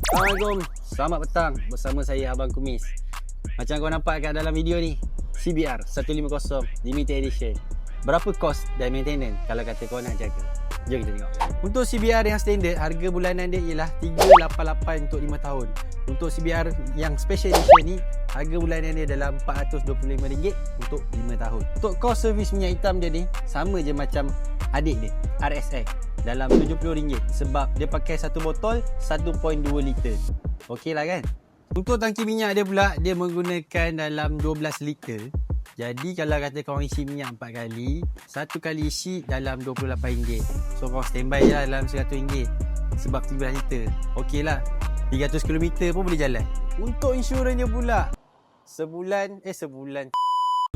Assalamualaikum, selamat petang bersama saya Abang Kumis. Macam kau nampak kat dalam video ni, CBR 150 Limited Edition. Berapa kos dan maintenance kalau kata kau nak jaga? Jom kita tengok. Untuk CBR yang standard, harga bulanan dia ialah 388 untuk 5 tahun. Untuk CBR yang special edition ni, harga bulanan dia dalam RM425 untuk 5 tahun. Untuk kos servis minyak hitam dia ni, sama je macam adik dia, RSX, dalam RM70 sebab dia pakai satu botol 1.2 liter. Okey lah kan? Untuk tangki minyak dia pula, dia menggunakan dalam 12 liter. Jadi kalau kata kau isi minyak 4 kali, satu kali isi dalam RM28. So kau standby lah dalam RM100 sebab 13 liter. Okey lah, 300 km pun boleh jalan. Untuk insurans dia pula, sebulan.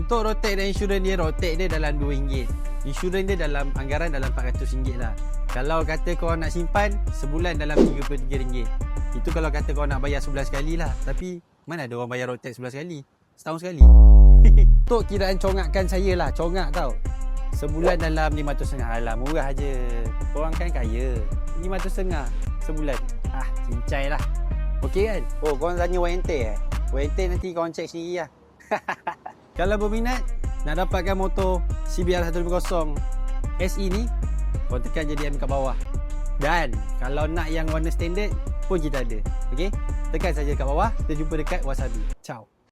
Untuk rotek dan insurans dia, rotek dia dalam RM2. Insurans dia dalam anggaran dalam RM400 lah. Kalau kata kau nak simpan, sebulan dalam RM33. Itu kalau kata kau nak bayar sebulan sekali lah. Tapi mana ada orang bayar rotek sebulan sekali? Setahun sekali. Untuk kiraan congakkan saya lah, congak tau, sebulan dalam RM500. Alah, murah je. Korang kan kaya. RM500 sebulan. Cincai lah. Okey kan? Oh, korang tanya warranty warranty nanti korang check sendiri lah. Kalau berminat nak dapatkan motor CBR 150 SE ni, korang tekan je DM kat bawah. Dan kalau nak yang warna standard pun kita ada. Okey? Tekan saja kat bawah. Kita jumpa dekat Wasabi. Ciao.